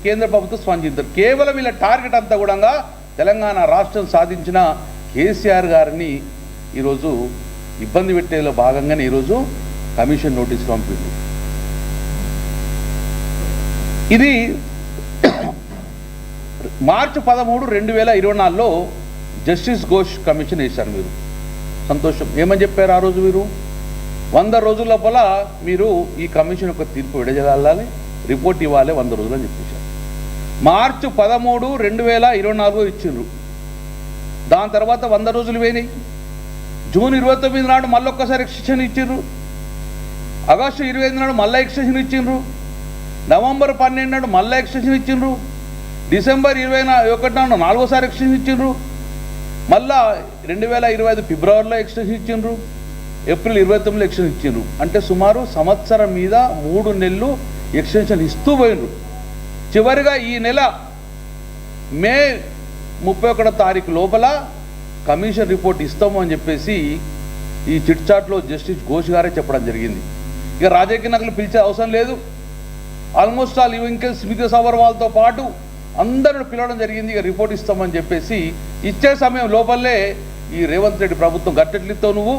కేంద్ర ప్రభుత్వం స్పందించారు. కేవలం వీళ్ళ టార్గెట్ అంతా కూడా తెలంగాణ రాష్ట్రం సాధించిన కేసీఆర్ గారిని ఈరోజు ఇబ్బంది పెట్టేలో భాగంగానే ఈరోజు కమిషన్ నోటీస్ పంపింది. ఇది మార్చి 13, 2024లో జస్టిస్ ఘోష్ కమిషన్ వేశారు. మీరు సంతోషం. ఏమని చెప్పారు ఆ రోజు? మీరు 100 రోజుల లోపల మీరు ఈ కమిషన్ యొక్క తీర్పు విడుదలవ్వాలి, రిపోర్ట్ ఇవ్వాలి 100 రోజులు అని చెప్పేశారు. మార్చి 13, 2024 ఇచ్చిండ్రు. దాని తర్వాత 100 రోజులు పోయినాయి. జూన్ 29 నాడు మళ్ళీ ఒక్కసారి ఎక్స్టెన్షన్ ఇచ్చిండ్రు. ఆగస్టు 25 నాడు మళ్ళీ ఎక్స్టెన్షన్ ఇచ్చిండ్రు. నవంబర్ 12 నాడు మళ్ళీ ఎక్స్టెన్షన్ ఇచ్చిండ్రు. డిసెంబర్ 21 నాడు 4వసారి ఎక్స్టెన్షన్ ఇచ్చిండ్రు. మళ్ళా 2025 ఫిబ్రవరిలో ఎక్స్టెన్షన్ ఇచ్చిండ్రు. ఏప్రిల్ 29లో ఎక్స్టెన్షన్ ఇచ్చిండ్రు. అంటే సుమారు సంవత్సరం మీద 3 నెలలు ఎక్స్టెన్షన్ ఇస్తూ పోయిండ్రు. చివరిగా ఈ నెల మే 31 తారీఖు లోపల కమిషన్ రిపోర్ట్ ఇస్తాము అని చెప్పేసి ఈ చిట్చాట్లో జస్టిస్ ఘోష్ గారే చెప్పడం జరిగింది. ఇక రాజకీయ నాయకులు పిలిచే అవసరం లేదు. ఆల్మోస్ట్ ఆల్ ఇంకా స్మిత సబర్వాల్తో పాటు అందరూ పిలవడం జరిగింది. ఇక రిపోర్ట్ ఇస్తామని చెప్పేసి ఇచ్చే సమయం లోపలే ఈ రేవంత్ రెడ్డి ప్రభుత్వం గట్టెట్లిస్తావు నువ్వు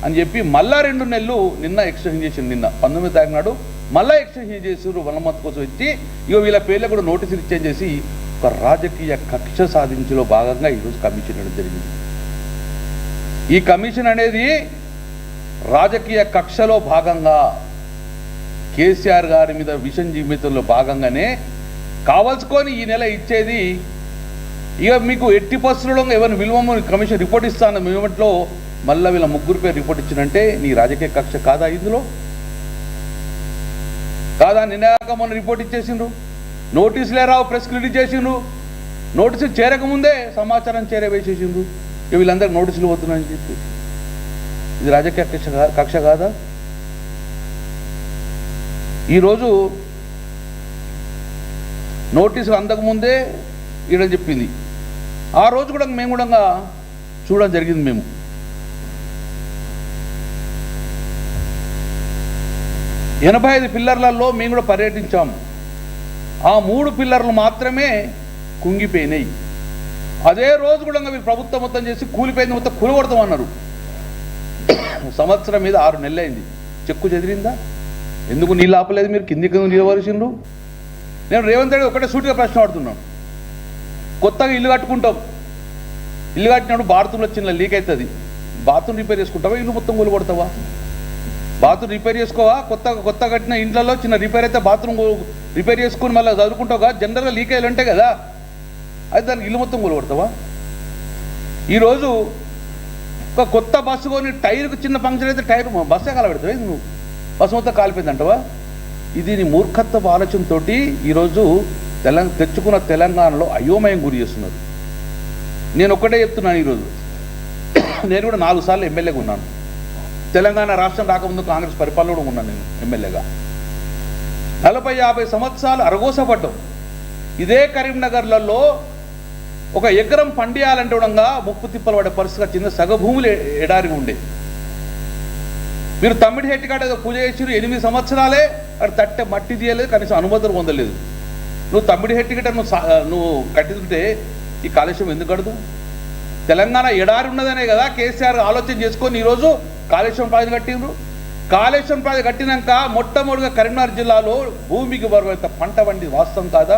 అని చెప్పి మళ్ళా 2 నెలలు నిన్న ఎక్స్టెన్షన్ చేసింది. నిన్న 19 తారీఖు నాడు మళ్ళీ ఎక్స్టెన్షన్ చేసారు. 1 మంత్ కోసం ఇచ్చి ఇక వీళ్ళ పేర్లు కూడా నోటీసులు ఇచ్చేంజ్ చేసి ఒక రాజకీయ కక్ష సాధించలో భాగంగా ఈరోజు కమిషన్ ఇవ్వడం జరిగింది. ఈ కమిషన్ అనేది రాజకీయ కక్షలో భాగంగా కేసీఆర్ గారి మీద విషం జీవితంలో భాగంగానే కావాల్సుకొని ఈ నెల ఇచ్చేది. ఇక మీకు ఎట్టి పరిస్థితుల్లో ఎవరిని విలువ కమిషన్ రిపోర్ట్ ఇస్తాను మూమెంట్లో మళ్ళీ వీళ్ళ 3 పేరు రిపోర్ట్ ఇచ్చినంటే నీ రాజకీయ కక్ష కాదా? ఇందులో కాదా? నిన్నగాక మొన్న రిపోర్ట్ ఇచ్చేసిండ్రు. నోటీసులే రావు, ప్రెస్ రిలీజ్ చేసిండ్రు. నోటీసులు చేరకముందే సమాచారం చేరవేసేసిండ్రు. ఇక వీళ్ళందరికీ నోటీసులు పోతున్నాయని చెప్పి ఇది రాజకీయ కక్ష కాదా? ఈరోజు నోటీసులు అందకముందే ఇవ్వడం చెప్పింది. ఆ రోజు కూడా మేము కూడా చూడడం జరిగింది. మేము 85 పిల్లర్లలో మేము కూడా పర్యటించాము. ఆ 3 పిల్లర్లు మాత్రమే కుంగిపోయినాయి. అదే రోజు కూడా మీరు ప్రభుత్వం మొత్తం చేసి కూలిపోయింది, మొత్తం కూలగొడతామన్నారు. సంవత్సరం మీద 6 నెలలు అయింది. చెక్కు చెదిరిందా? ఎందుకు నీళ్ళు ఆపలేదు? మీరు కిందికి నిలవలసిండ్రు. నేను రేవంత్ రెడ్డి ఒకటే సూటిగా ప్రశ్న అడుగుతున్నాను. కొత్తగా ఇల్లు కట్టుకుంటాం. ఇల్లు కట్టినప్పుడు బాత్రూంలో చిన్న లీక్ అవుతుంది. బాత్రూమ్ రిపేర్ చేసుకుంటావా? ఇల్లు మొత్తం కూలగొడతావా? Bathroom repair చేసుకోవా? కొత్త కట్టిన ఇంట్లో చిన్న రిపేర్ అయితే బాత్రూమ్ రిపేర్ చేసుకుని మళ్ళీ చదువుకుంటావుగా? జనరల్గా లీక్ అయ్యి ఉంటాయి కదా, అయితే దానికి ఇల్లు మొత్తం కూలగొడతావా? ఈరోజు ఒక కొత్త బస్సు కొని టైర్కు చిన్న ఫంక్షన్ అయితే టైర్ బస్సే కాలబెడతావా? నువ్వు బస్సు మొత్తం కాలిపోయిందంటవా? ఇది నీ మూర్ఖత్వ ఆలోచనతో ఈరోజు తెచ్చుకున్న తెలంగాణలో అయోమయం గురి చేస్తున్నారు. నేను ఒక్కటే చెప్తున్నాను. ఈరోజు నేను కూడా 4 సార్లు ఎమ్మెల్యేగా ఉన్నాను. తెలంగాణ రాష్ట్రం రాకముందు కాంగ్రెస్ పరిపాలనలో ఉన్నాను నేను ఎమ్మెల్యేగా. 40-50 సంవత్సరాలు అరగోసపడ్డాం. ఇదే కరీంనగర్లలో ఒక ఎకరం పండియాలంటే కూడా ముప్పు తిప్పలు పడే పరిస్థితి చిన్న సగ భూములు ఎడారిగా ఉండే. మీరు తమ్మిడి హెట్టి కాడ ఏదో పూజ చేసి 8 సంవత్సరాలే అక్కడ తట్టె మట్టి తీయలేదు, కనీసం అనుమతులు పొందలేదు. నువ్వు తమ్మిడి హెట్టి గట్ట నువ్వు కట్టితుంటే ఈ కాళేశ్వరం ఎందుకు కడదు? తెలంగాణ ఎడారి ఉన్నదనే కదా కేసీఆర్ ఆలోచన చేసుకొని ఈరోజు కాళేశ్వరం ప్రాజెక్టు కట్టిండ్రు. కాళేశ్వరం ప్రాజెక్టు కట్టినాక మొట్టమొదటిగా కరీంనగర్ జిల్లాలో భూమికి బరువైతే పంట వండి వాస్తవం కాదా?